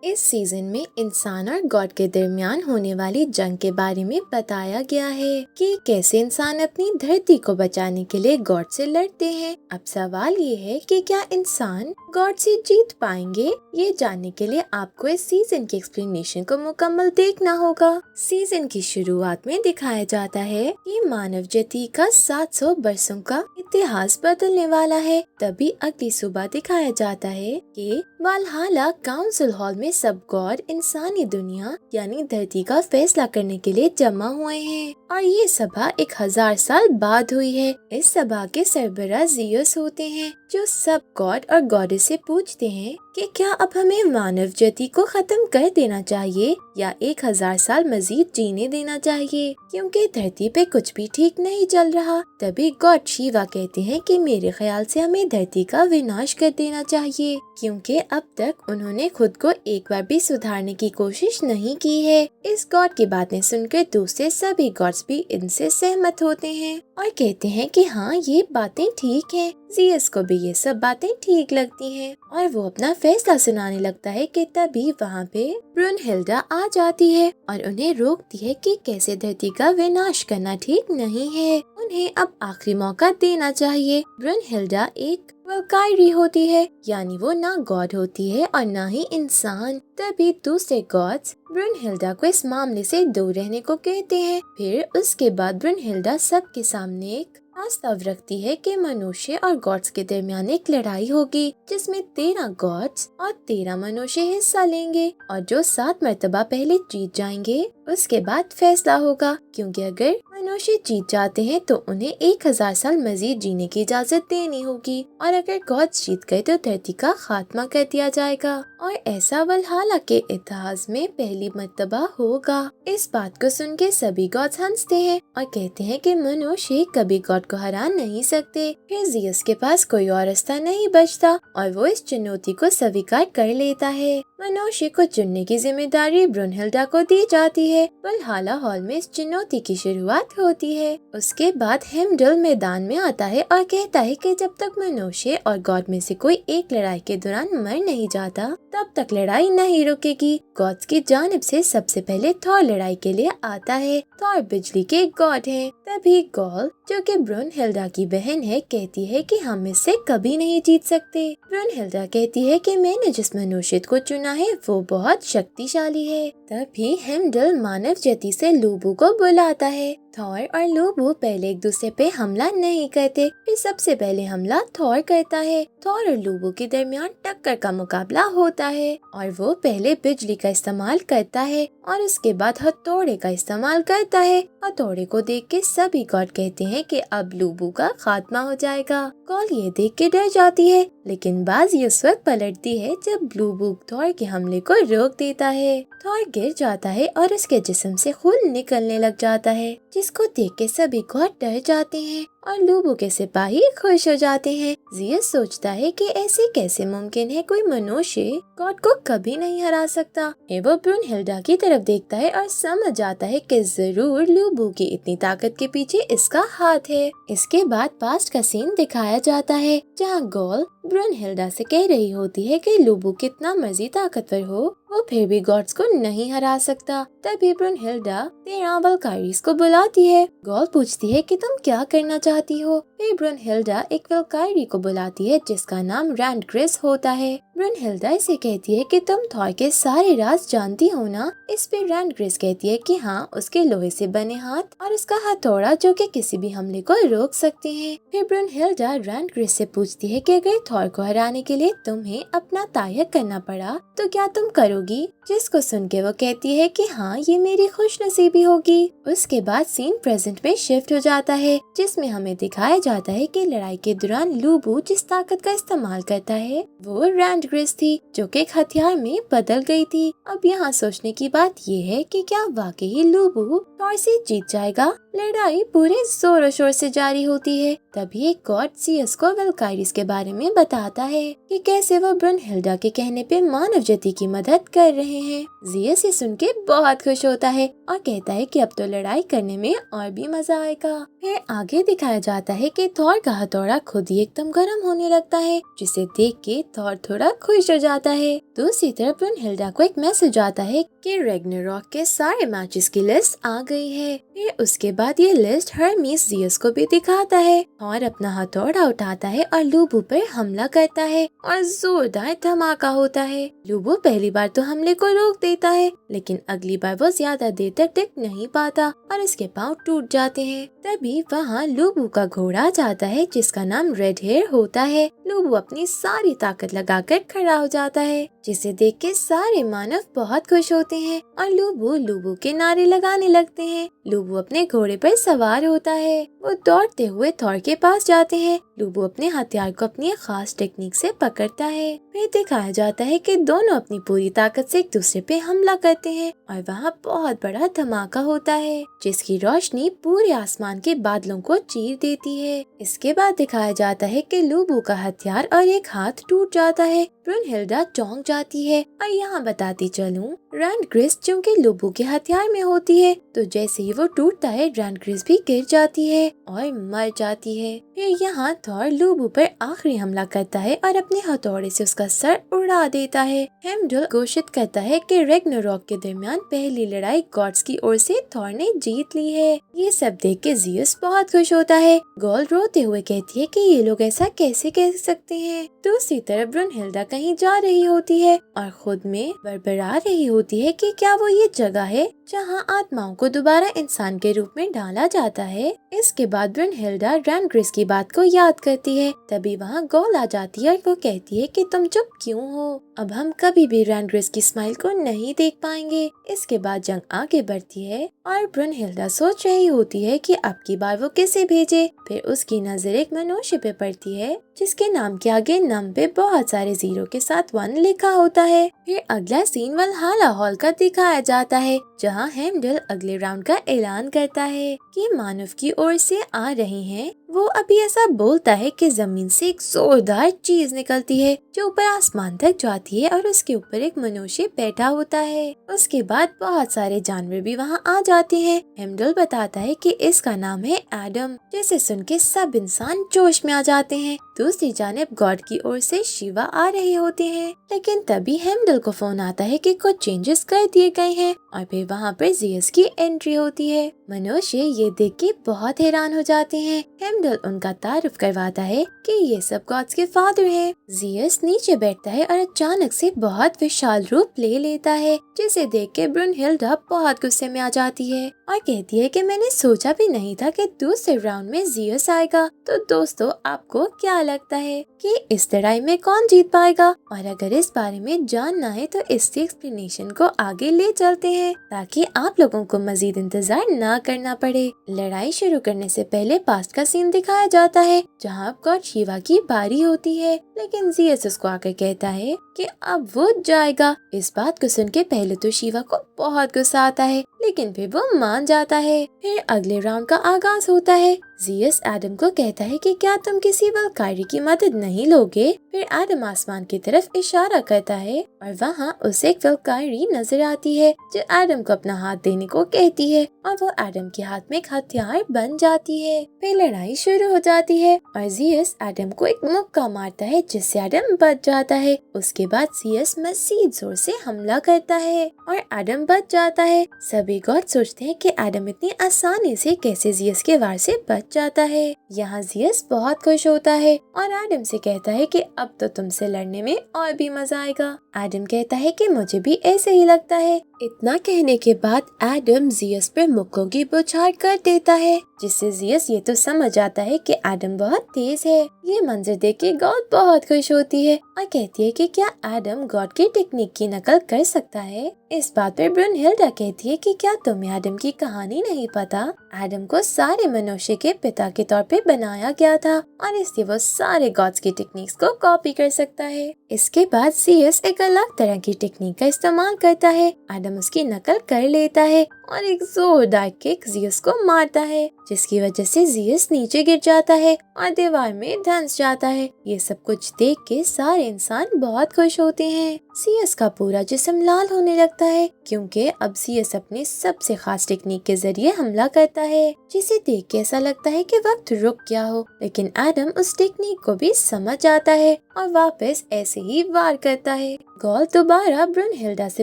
इस सीजन में इंसान और गॉड के दरमियान होने वाली जंग के बारे में बताया गया है कि कैसे इंसान अपनी धरती को बचाने के लिए गॉड से लड़ते हैं। अब सवाल ये है कि क्या इंसान गॉड से जीत पाएंगे? ये जानने के लिए आपको इस सीजन की एक्सप्लेनेशन को मुकम्मल देखना होगा। सीजन की शुरुआत में दिखाया जाता है कि मानव जाति का 700 बरसों का इतिहास बदलने वाला है। तभी अगली सुबह दिखाया जाता है कि वालहाला काउंसिल हॉल में सब गॉड इंसानी दुनिया यानी धरती का फैसला करने के लिए जमा हुए हैं और ये सभा 1000 साल बाद हुई है। इस सभा के सरबराह जियस होते हैं जो सब गॉड और गॉडेस से पूछते हैं कि क्या अब हमें मानव जाति को खत्म कर देना चाहिए या 1000 साल मजीद जीने देना चाहिए, क्योंकि धरती पे कुछ भी ठीक नहीं चल रहा। तभी गॉड शिवा कहते हैं कि मेरे ख्याल से हमें धरती का विनाश कर देना चाहिए, क्योंकि अब तक उन्होंने खुद को एक बार भी सुधारने की कोशिश नहीं की है। इस गॉड की बातें सुनकर दूसरे सभी गॉड्स भी इनसे सहमत होते हैं और कहते हैं कि हाँ, ये बातें ठीक हैं। जियस को भी ये सब बातें ठीक लगती हैं और वो अपना फैसला सुनाने लगता है कि तभी वहाँ पे ब्रुनहिल्डा आ जाती है और उन्हें रोकती है कि कैसे धरती का विनाश करना ठीक नहीं है, उन्हें अब आखिरी मौका देना चाहिए। ब्रुनहिल्डा एक वल्कायरी होती है, यानी वो ना गॉड होती है और ना ही इंसान। तभी दूसरे गॉड्स ब्रुनहिल्डा को इस मामले से दूर रहने को कहते हैं। फिर उसके बाद ब्रुनहिल्डा सबके सामने एक प्रस्ताव रखती है कि मनुष्य और गॉड्स के दरमियान एक लड़ाई होगी जिसमें 13 गॉड्स और 13 मनुष्य हिस्सा लेंगे और जो 7 मर्तबा पहले जीत जाएंगे उसके बाद फैसला होगा, क्योंकि अगर मनुष्य जीत जाते हैं तो उन्हें 1000 साल मजीद जीने की इजाजत देनी होगी और अगर गॉड्स जीत गए तो धरती का खात्मा कर दिया जाएगा और ऐसा वल्हाला के इतिहास में पहली मर्तबा होगा। इस बात को सुन के सभी गॉड्स हंसते हैं और कहते हैं कि मनुष्य कभी गॉड को हरा नहीं सकते। फिर जियस के पास कोई और रास्ता नहीं बचता और वो इस चुनौती को स्वीकार कर लेता है। मनुष्य को चुनने की जिम्मेदारी ब्रुनहिल्डा को दी जाती है। वल्हाला हॉल में इस चुनौती की शुरुआत होती है। उसके बाद हेमडल मैदान में आता है और कहता है कि जब तक मनुष्य और गॉड में से कोई एक लड़ाई के दौरान मर नहीं जाता तब तक लड़ाई नहीं रुकेगी। गॉड्स की जानिब से सबसे पहले थॉर लड़ाई के लिए आता है। थॉर बिजली के गॉड हैं। तभी गॉल, जो कि ब्रुनहिल्डा की बहन है, कहती है कि हम इससे कभी नहीं जीत सकते। ब्रुनहिल्डा कहती है कि मैंने जिस मनुष्य को चुना है वो बहुत शक्तिशाली है। तभी हेमडल मानव जाति से लूबू को बुलाता है। थॉर और लूबू पहले एक दूसरे पे हमला नहीं करते, फिर सबसे पहले हमला थॉर करता है। थॉर और लूबू के दरमियान टक्कर का मुकाबला होता है और वो पहले बिजली का इस्तेमाल करता है और उसके बाद हथौड़े का इस्तेमाल करता है। हथौड़े को देख के सभी गॉड कहते हैं कि अब लूबू का खात्मा हो जाएगा। गॉल ये देख के डर जाती है, लेकिन बाजी उस वक्त पलटती है जब लूबू थॉर के हमले को रोक देता है। थॉर गिर जाता है और उसके जिस्म से खून निकलने लग जाता है, जिसको देख के सभी गॉड डर जाते हैं और लूबू के सिपाही खुश हो जाते हैं। जियस सोचता है कि ऐसे कैसे मुमकिन है, कोई मनुष्य गॉड को कभी नहीं हरा सकता। वो ब्रुनहिल्डा की तरफ देखता है और समझ जाता है कि जरूर लूबू की इतनी ताकत के पीछे इसका हाथ है। इसके बाद पास्ट का सीन दिखाया जाता है जहाँ गॉल ब्रुनहिल्डा से कह रही होती है कि लूबू कितना मर्जी ताकतवर हो वो फिर भी गॉड्स को नहीं हरा सकता। तभी ब्रुनहिल्डा 13 वल्कायरीज को बुलाती है। गॉल पूछती है कि तुम क्या करना चाहती हो। फिर ब्रुनहिल्डा एक वल्कायरी को बुलाती है जिसका नाम रैंडग्रिस होता है। ब्रुनहिल्डा इसे कहती है कि तुम थॉर के सारे राज जानती हो ना। इस पे रैंडग्रिस कहती है कि हाँ, उसके लोहे से बने हाथ और उसका हथौड़ा जो कि किसी भी हमले को रोक सकते हैं। फिर ब्रुनहिल्डा रैंडग्रिस से पूछती है कि अगर थॉर को हराने के लिए तुम्हें अपना तायक करना पड़ा तो क्या तुम करोगी? जिसको सुन के वो कहती है कि हाँ, ये मेरी खुशनसीबी होगी। उसके बाद सीन प्रेजेंट में शिफ्ट हो जाता है, जिसमें हमें दिखाया जाता है कि लड़ाई के दौरान लूबू जिस ताकत का इस्तेमाल करता है वो रैंडग्रिस थी, जो कि एक हथियार में बदल गई थी। अब यहाँ सोचने की बात ये है कि क्या वाकई लूबू थॉर से जीत जाएगा। लड़ाई पूरे जोरों शोर से जारी होती है। तभी एक गॉड जियस को वेलकाइरिस के बारे में बताता है कि कैसे वो ब्रुनहिल्डा के कहने पे मानव जाति की मदद कर रहे हैं। जियस ये सुन के बहुत खुश होता है और कहता है कि अब तो लड़ाई करने में और भी मजा आएगा। फिर आगे दिखाया जाता है कि थॉर का हथौड़ा खुद ही एकदम गर्म होने लगता है, जिसे देख के थॉर थोड़ा खुश हो जाता है। दूसरी तरफ ब्रुनहिल्डा को एक मैसेज आता है कि रैग्नारॉक के सारे मैचेस की लिस्ट आ गई है। फिर उसके बाद ये लिस्ट हर्मीस जियस को भी दिखाता है। थॉर अपना हथौड़ा उठाता है और लूबू पर हमला करता है और जोरदार धमाका होता है। लूबू पहली बार तो हमले को रोक देता है, लेकिन अगली बार वो ज्यादा देर तक टिक नहीं पाता और इसके पाँव टूट जाते हैं। तभी वहाँ लूबू का घोड़ा जाता है जिसका नाम रेड हेयर होता है। लूबू अपनी सारी ताकत लगाकर खड़ा हो जाता है, जिसे देख के सारे मानव बहुत खुश होते हैं और लूबू लूबू के नारे लगाने लगते हैं। लूबू अपने घोड़े पर सवार होता है। वो दौड़ते हुए थॉर के पास जाते हैं। लूबू अपने हथियार को अपनी खास टेक्निक से पकड़ता है। फिर दिखाया जाता है कि दोनों अपनी पूरी ताकत से एक दूसरे पे हमला करते हैं और वहाँ बहुत बड़ा धमाका होता है, जिसकी रोशनी पूरे आसमान के बादलों को चीर देती है। इसके बाद दिखाया जाता है कि लूबू का हथियार और एक हाथ टूट जाता है। ब्रुनहिल्डा चौंक जाती है और यहाँ बताती चलूं, रैंडग्रिस चूंकि लूबू के हथियार में होती है, तो जैसे ही वो टूटता है रैंडग्रिस भी गिर जाती है और मर जाती है। फिर यहाँ थॉर लूबू पर आखिरी हमला करता है और अपने हथौड़े से उसका सर उड़ा देता है। हेमडल घोषित करता है कि रैग्नारॉक के दरमियान पहली लड़ाई गॉड्स की ओर से थॉर ने जीत ली है। ये सब देख के जियस बहुत खुश होता है। गोल रोते हुए कहती है कि ये लोग ऐसा कैसे कह सकते हैं। दूसरी तरफ ब्रुनहिल्डा कहीं जा रही होती है और खुद में बड़बड़ा रही होती है कि क्या वो ये जगह है जहां आत्माओं को दोबारा इंसान के रूप में डाला जाता है। इसके बाद ब्रुनहिल्डा रैंडग्रिस की बात को याद करती है। तभी वहाँ गोल आ जाती है और वो कहती है कि तुम चुप क्यों हो, अब हम कभी भी रैंडग्रिस की स्माइल को नहीं देख पाएंगे। इसके बाद जंग आगे बढ़ती है और ब्रुनहिल्डा सोच रही होती है कि अब की बार वो किसे भेजे। फिर उसकी नजर एक मनुष्य पे पड़ती है जिसके नाम के आगे नम पे बहुत सारे जीरो के साथ 1 लिखा होता है। फिर अगला सीन वल्हला हॉल का दिखाया जाता है, जहां हेमडल अगले राउंड का ऐलान करता है कि मानव की ओर से आ रहे हैं। वो अभी ऐसा बोलता है कि जमीन से एक जोरदार चीज निकलती है जो ऊपर आसमान तक जाती है और उसके ऊपर एक मनुष्य बैठा होता है। उसके बाद बहुत सारे जानवर भी वहाँ आ जाते हैं। हेमडल बताता है कि इसका नाम है एडम, जिसे सुन के सब इंसान जोश में आ जाते हैं। दूसरी जानिब गॉड की ओर से शिवा आ रहे होते हैं, लेकिन तभी हेमडल को फोन आता है कि कुछ चेंजेस कर दिए गए हैं और फिर वहाँ पर जियस की एंट्री होती है। मनुष्य ये देख के बहुत हैरान हो जाते हैं। हेमडल उनका तारुफ करवाता है कि ये सब गॉड्स के फादर हैं। जियस नीचे बैठता है और अचानक से बहुत विशाल रूप ले लेता है, जिसे देख के ब्रुनहिल्डा बहुत गुस्से में आ जाती है और कहती है कि मैंने सोचा भी नहीं था कि दूसरे राउंड में जियस आएगा। तो दोस्तों, आपको क्या लगता है कि इस लड़ाई में कौन जीत पाएगा? और अगर इस बारे में जानना है तो इसकी एक्सप्लेनेशन को आगे ले चलते हैं ताकि आप लोगों को मजीद इंतजार ना करना पड़े। लड़ाई शुरू करने से पहले पास्ट का सीन दिखाया जाता है, जहां अब गॉड शिवा की बारी होती है, लेकिन जियस उसको आकर कहता है कि अब वो जाएगा। इस बात को सुन के पहले तो शिवा को बहुत गुस्सा आता है, लेकिन फिर वो मान जाता है। फिर अगले राउंड का आगाज होता है। जियस एडम को कहता है कि क्या तुम किसी वल्कायरी की मदद नहीं लोगे? फिर एडम आसमान की तरफ इशारा करता है और वहाँ उसे एक वल्कायरी नजर आती है जो एडम को अपना हाथ देने को कहती है और वो एडम के हाथ में एक हथियार बन जाती है। फिर लड़ाई शुरू हो जाती है और जियस एडम को एक मुक्का मारता है जिससे एडम बच जाता है। उसके बाद जियस मजीद जोर से हमला करता है और एडम बच जाता है। सभी गॉड सोचते हैं कि एडम इतनी आसानी से कैसे जियस के वार से बच जाता है। यहाँ जियस बहुत खुश होता है और एडम से कहता है कि अब तो तुमसे लड़ने में और भी मजा आएगा। एडम कहता है कि मुझे भी ऐसे ही लगता है। इतना कहने के बाद एडम जियस पर मुक्कों की बौछार कर देता है, जिससे जियस ये तो समझ आता है कि एडम बहुत तेज है। ये मंजर देख के गॉड बहुत खुश होती है और कहती है कि क्या एडम गॉड की टेक्निक की नकल कर सकता है। इस बात पर ब्रुनहिल्डा कहती है कि क्या तुम्हें एडम की कहानी नहीं पता? एडम को सारे मनुष्य के पिता के तौर पे बनाया गया था और इसलिए वो सारे गॉड्स की टेक्निक्स को कॉपी कर सकता है। इसके बाद जीयस एक अलग तरह की टेक्निक का इस्तेमाल करता है। एडम उसकी नकल कर लेता है और एक जोरदार किक जीयस को मारता है, जिसकी वजह से जीयस नीचे गिर जाता है और दीवार में धंस जाता है। ये सब कुछ देख के सारे इंसान बहुत खुश होते हैं। जीयस का पूरा जिस्म लाल होने लगता है क्योंकि अब जीयस अपने सबसे खास टेक्निक के जरिए हमला करता है, जिसे देख के ऐसा लगता है कि वक्त रुक गया हो। लेकिन एडम उस टेक्निक को भी समझ जाता है और वापस ऐसे ही वार करता है। गॉल दोबारा ब्रुनहिल्डा से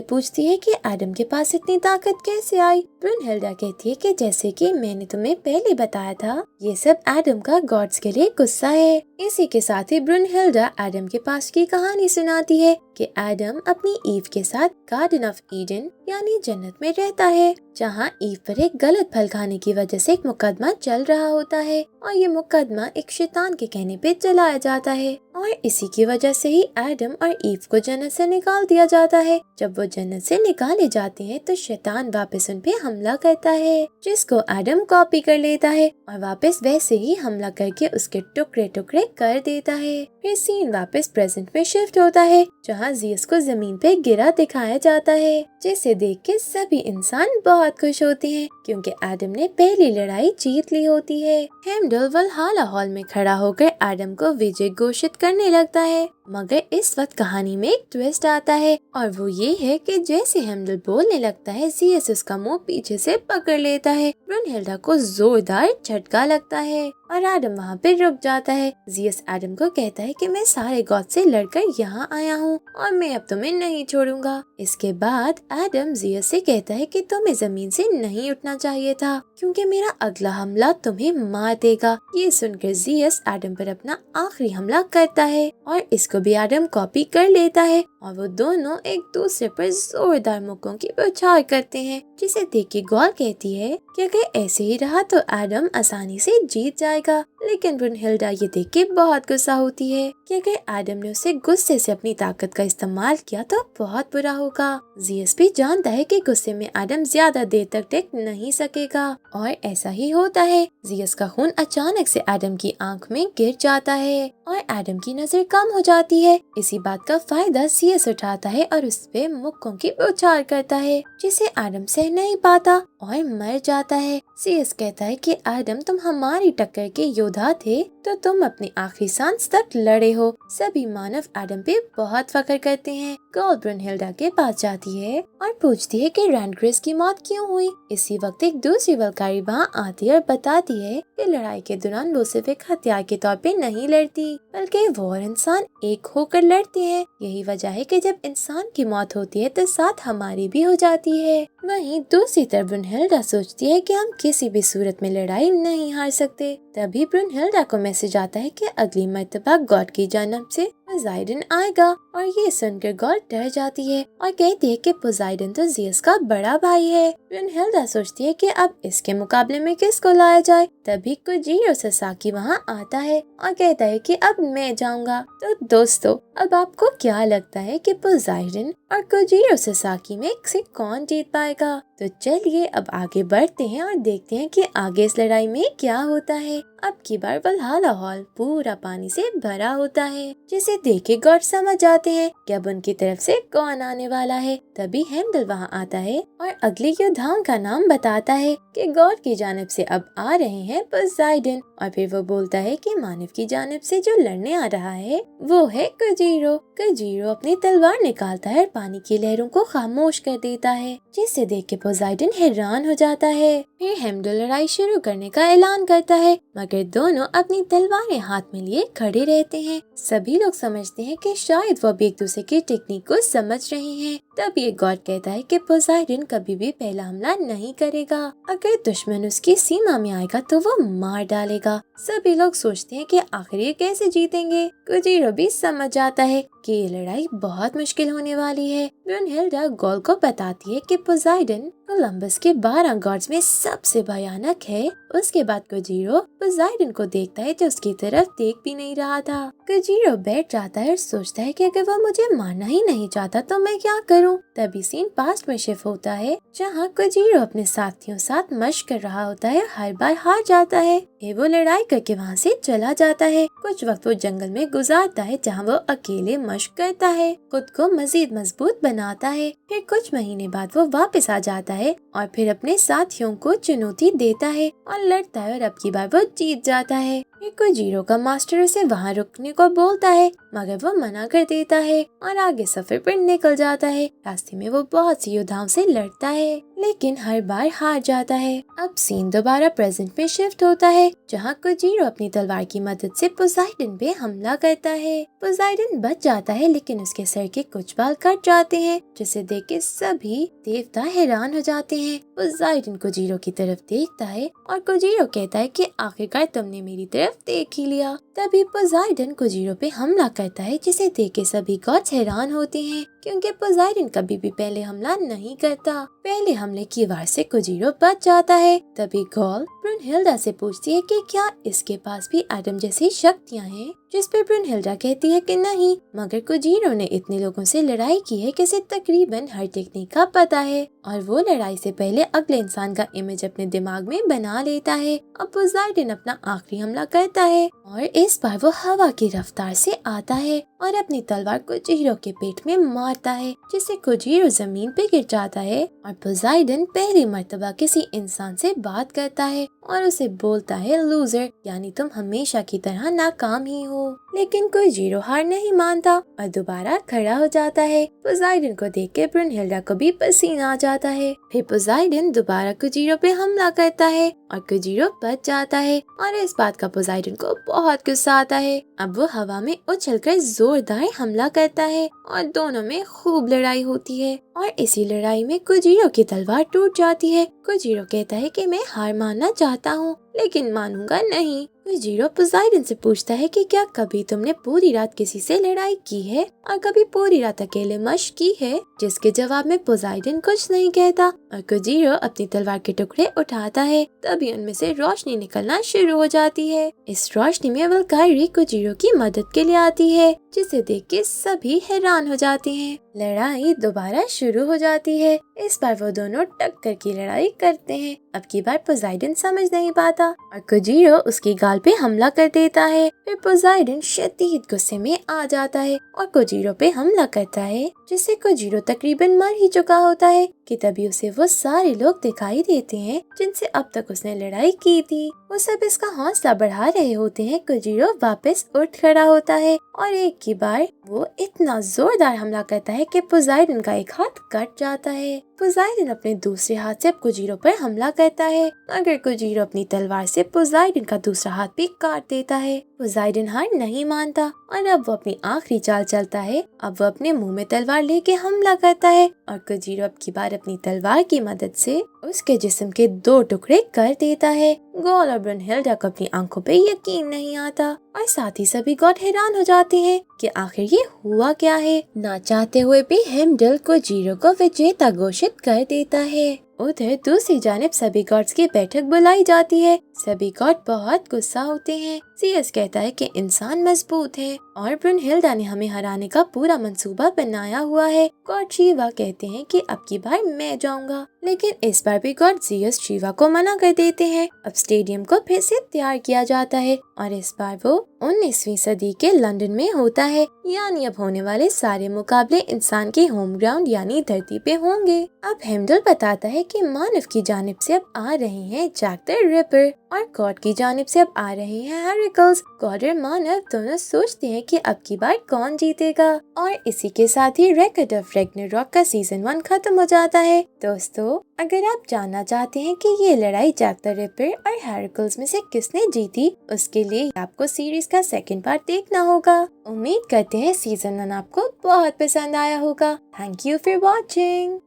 पूछती है कि एडम के पास इतनी ताकत कैसे आई। ब्रुनहिल्डा कहती है कि जैसे कि मैंने तुम्हें पहले बताया था, ये सब एडम का गॉड्स के लिए गुस्सा है। इसी के साथ ही ब्रुनहिल्डा एडम के पास की कहानी सुनाती है कि एडम अपनी ईव के साथ गार्डन ऑफ ईडन यानी जन्नत में रहता है, जहाँ ईव पर एक गलत फल खाने की वजह से एक मुकदमा चल रहा होता है और ये मुकदमा एक शैतान के कहने पे चलाया जाता है और इसी की वजह से ही एडम और ईव को जन्नत से निकाल दिया जाता है। जब वो जन्नत से निकाले जाते हैं तो शैतान वापस उन पे हमला करता है, जिसको एडम कॉपी कर लेता है और वापस वैसे ही हमला करके उसके टुकड़े टुकड़े कर देता है। फिर सीन वापस प्रेजेंट में शिफ्ट होता है, जहाँ जीयस को जमीन पे गिरा दिखाया जाता है, जिसे देख के सभी इंसान बहुत खुश होते हैं क्योंकि एडम ने पहली लड़ाई जीत ली होती है। हेमडल वल्हाला हॉल में खड़ा होकर एडम को विजय घोषित करने लगता है, मगर इस वक्त कहानी में एक ट्विस्ट आता है और वो ये है कि जैसे हेमडल बोलने लगता है, जीयस उसका मुंह पीछे से पकड़ लेता है। ब्रुनहिल्डा को जोरदार झटका लगता है और एडम वहाँ पे रुक जाता है। जीयस एडम को कहता है कि मैं सारे गॉड से लड़कर यहाँ आया हूँ और मैं अब तुम्हें नहीं छोड़ूंगा। इसके बाद एडम जीयस से कहता है कि तुम्हें जमीन से नहीं उठना चाहिए था क्योंकि मेरा अगला हमला तुम्हें मार देगा। ये सुनकर जीयस एडम पर अपना आखिरी हमला करता है और इसको भी एडम कॉपी कर लेता है और वो दोनों एक दूसरे पर जोरदार मुक्कों की बौछार करते हैं, जिसे देख के गॉल कहती है कि अगर ऐसे ही रहा तो एडम आसानी से जीत जाएगा। लेकिन ब्रुनहिल्डा ये देख के बहुत गुस्सा होती है कि अगर एडम ने उसे गुस्से से अपनी ताकत का इस्तेमाल किया तो बहुत बुरा होगा। जीयस भी जानता है कि गुस्से में एडम ज्यादा देर तक टिक नहीं सकेगा और ऐसा ही होता है। जीयस का खून अचानक से एडम की आंख में गिर जाता है और एडम की नजर कम हो जाती है। इसी बात का फायदा जीयस उठाता है और उस पे मुक्कों की बौछार करता है, जिसे एडम सह नहीं पाता और मर जाता है। जीयस कहता है कि एडम तुम हमारी टक्कर के योद्धा थे तो तुम अपनी आखिरी सांस तक लड़े हो। सभी मानव एडम पे बहुत फख्र करते हैं। गॉल ब्रुनहिल्डा के पास जाती है और पूछती है कि रैंडग्रिस की मौत क्यों हुई। इसी वक्त एक दूसरी वल्कारी वहाँ आती है और बताती है कि लड़ाई के दौरान वो सिर्फ एक हथियार के तौर पे नहीं लड़ती बल्कि वो और इंसान एक होकर लड़ते हैं। यही वजह है कि जब इंसान की मौत होती है तो साथ हमारी भी हो जाती है। वहीं दूसरी तरफ ब्रुनहिल्डा सोचती है कि हम किसी भी सूरत में लड़ाई नहीं हार सकते। तभी ब्रुनहिल्डा को मैसेज आता है कि अगली मर्तबा गॉड की जानब से पोसाइडन आएगा और ये सुनकर गॉड डर जाती है और कहती है कि पोसाइडन तो जीयस का बड़ा भाई है। ब्रुनहिल्डा सोचती है कि अब इसके मुकाबले में किसको लाया जाए। तभी कोजीरो सासाकी वहाँ आता है और कहता है कि अब मैं जाऊंगा। तो दोस्तों, अब आपको क्या लगता है कि पोसाइडन और कोजीरो सासाकी में से कौन जीत पाएगा? तो चलिए अब आगे बढ़ते हैं और देखते हैं कि आगे इस लड़ाई में क्या होता है। अब की बार वल्हाला हॉल पूरा पानी से भरा होता है, जिसे देख के गॉड समझ जाते हैं कि अब उनकी तरफ से कौन आने वाला है। तभी हेमडल वहाँ आता है और अगले योद्धाओं का नाम बताता है कि गॉड की जानिब से अब आ रहे हैं पोसाइडन और फिर वो बोलता है कि मानव की जानिब से जो लड़ने आ रहा है वो है कोजीरो। कोजीरो अपनी तलवार निकालता है और पानी की लहरों को खामोश कर देता है, जिसे देख के पोसाइडन हैरान हो जाता है। फिर हेमडल लड़ाई शुरू करने का ऐलान करता है, मगर दोनों अपनी तलवारें हाथ में लिए खड़े रहते हैं। सभी लोग समझते हैं कि शायद वो भी एक दूसरे की टेक्निक को समझ रहे हैं। तब ये गॉड कहता है कि पोसाइडन कभी भी पहला हमला नहीं करेगा। अगर दुश्मन उसकी सीमा में आएगा तो वो मार डालेगा। सभी लोग सोचते हैं कि आखिर ये कैसे जीतेंगे। कोजीरो भी समझ जाता है कि ये लड़ाई बहुत मुश्किल होने वाली है। ब्रुनहिल्डा गॉल को बताती है कि पोसाइडन कोलंबस के 12 गॉड्स में सबसे भयानक है। उसके बाद कोजीरो पोसाइडन को देखता है जो उसकी तरफ देख भी नहीं रहा था। कोजीरो बैठ जाता है और सोचता है कि अगर वो मुझे मारना ही नहीं चाहता तो मैं क्या करूं। करूं। तभी सीन पास्ट में शिफ्ट होता है जहां कोजीरो अपने साथियों साथ मशक कर रहा होता है, हर बार हार जाता है। फिर वो लड़ाई करके वहाँ से चला जाता है। कुछ वक्त वो जंगल में गुजारता है जहाँ वो अकेले मशक करता है, खुद को मजीद मजबूत बनाता है। फिर कुछ महीने बाद वो वापस आ जाता है और फिर अपने साथियों को चुनौती देता है और लड़ता है और अब की बार वो जीत जाता है। फिर कोजीरो का मास्टर उसे वहाँ रुकने को बोलता है मगर वो मना कर देता है और आगे सफर पर निकल जाता है। रास्ते में वो बहुत सी योद्धाओं से लड़ता है लेकिन हर बार हार जाता है। अब सीन दोबारा प्रेजेंट में शिफ्ट होता है जहाँ कोजीरो अपनी तलवार की मदद से पोसाइडन पे हमला करता है। पोसाइडन बच जाता है लेकिन उसके सर के कुछ बाल कट जाते हैं जिसे देख के सभी देवता हैरान हो जाते हैं। पोसाइडन कोजीरो की तरफ देखता है और कोजीरो कहता है कि आखिरकार तुमने मेरी तरफ देख ही लिया। तभी पोसाइडन कोजीरो पे हमला करता है जिसे देख के सभी गॉड्स हैरान होते हैं क्योंकि पोसाइडन कभी भी पहले हमला नहीं करता। पहले हमले की वार से कोजीरो बच जाता है। तभी गॉल ब्रुनहिल्डा से पूछती है कि क्या इसके पास भी एडम जैसी शक्तियाँ हैं, जिस पे ब्रुनहिल्डा कहती है कि नहीं, मगर कोजीरो ने इतने लोगों से लड़ाई की है कि इसे तकरीबन हर टेक्निक का पता है और वो लड़ाई से पहले अगले इंसान का इमेज अपने दिमाग में बना लेता है। अब पोसाइडन अपना आखिरी हमला करता है और इस बार वो हवा की रफ्तार से आता है और अपनी तलवार कोजीरो के पेट में मारता है जिससे कोजीरो जमीन पे गिर जाता है और पोसाइडन पहली मर्तबा किसी इंसान से बात करता है और उसे बोलता है लूजर, यानी तुम हमेशा की तरह नाकाम ही हो। लेकिन कोजीरो हार नहीं मानता और दोबारा खड़ा हो जाता है। पोसाइडन को देख के ब्रुनहिल्डा को भी पसीना आ जाता है। फिर पोसाइडन दोबारा कोजीरो पे हमला करता है और कोजीरो बच जाता है और इस बात का पोसाइडन को बहुत गुस्सा आता है। अब वो हवा में उछलकर जोरदार हमला करता है और दोनों में खूब लड़ाई होती है और इसी लड़ाई में कोजीरो की तलवार टूट जाती है। कोजीरो कहता है कि मैं हार मानना चाहता हूँ लेकिन मानूंगा नहीं। कोजीरो पोसाइडन से पूछता है कि क्या कभी तुमने पूरी रात किसी से लड़ाई की है और कभी पूरी रात अकेले मशक की है, जिसके जवाब में पोसाइडन कुछ नहीं कहता और कोजीरो अपनी तलवार के टुकड़े उठाता है। तभी उनमें से रोशनी निकलना शुरू हो जाती है। इस रोशनी में वल्कायरी कोजीरो की मदद के लिए आती है जिसे देख के सभी हैरान हो जाते हैं। लड़ाई दोबारा शुरू हो जाती है। इस बार वो दोनों टक्कर की लड़ाई करते हैं। अब की बार पोसाइडन समझ नहीं पाता और कोजीरो उसकी गाल पे हमला कर देता है। फिर पोसाइडन शदीद गुस्से में आ जाता है और कोजीरो पे हमला करता है जिससे कोजीरो तकरीबन मर ही चुका होता है कि तभी उसे वो सारे लोग दिखाई देते हैं जिनसे अब तक उसने लड़ाई की थी। वो सब इसका हौसला बढ़ा रहे होते हैं। कोजीरो वापस उठ खड़ा होता है और एक की बार वो इतना जोरदार हमला करता है कि पोसाइडन का एक हाथ कट जाता है। पोसाइडन अपने दूसरे हाथ से अब कोजीरो पर हमला करता है मगर कोजीरो अपनी तलवार से पोसाइडन का दूसरा हाथ भी काट देता है। पोसाइडन हार नहीं मानता और अब वो अपनी आखिरी चाल चलता है। अब वो अपने मुंह में तलवार लेके हमला करता है और कोजीरो अब की बार अपनी तलवार की मदद से उसके जिस्म के 2 टुकड़े कर देता है। गॉल और ब्रुनहिल्डा को अपनी आंखों पे यकीन नहीं आता और साथ ही सभी गॉड हैरान हो जाते हैं कि आखिर ये हुआ क्या है। ना चाहते हुए भी हेमडल कोजीरो को विजेता घोषित कर देता है। उधर दूसरी जानिब सभी गॉड्स की बैठक बुलाई जाती है। सभी गॉड बहुत गुस्सा होते हैं। सीएस कहता है कि इंसान मजबूत है और ब्रुनहिल्डा ने हमें हराने का पूरा मंसूबा बनाया हुआ है। गॉड शिवा कहते हैं कि अब की बार मैं जाऊंगा, लेकिन इस बार भी गॉड जीयस शिवा को मना कर देते हैं। अब स्टेडियम को फिर से तैयार किया जाता है और इस बार वो 19वीं सदी के लंदन में होता है, यानी अब होने वाले सारे मुकाबले इंसान के होम ग्राउंड यानी धरती पे होंगे। अब हेमडल बताता है कि मानव की जानिब से अब आ रहे हैं जैक द रिपर और गॉड की जानिब से अब आ रहे हैं हेरिकल्स। गॉड और मानव दोनों सोचते हैं कि अब की बार कौन जीतेगा और इसी के साथ ही रेकॉर्ड ऑफ रैग्नारॉक का सीजन 1 खत्म हो जाता है। दोस्तों, अगर आप जानना चाहते हैं कि ये लड़ाई जैक द रिपर और हेरिकल्स में से किसने जीती, उसके लिए आपको सीरीज का सेकंड पार्ट देखना होगा। उम्मीद करते हैं सीजन 1 आपको बहुत पसंद आया होगा। Thank you for watching.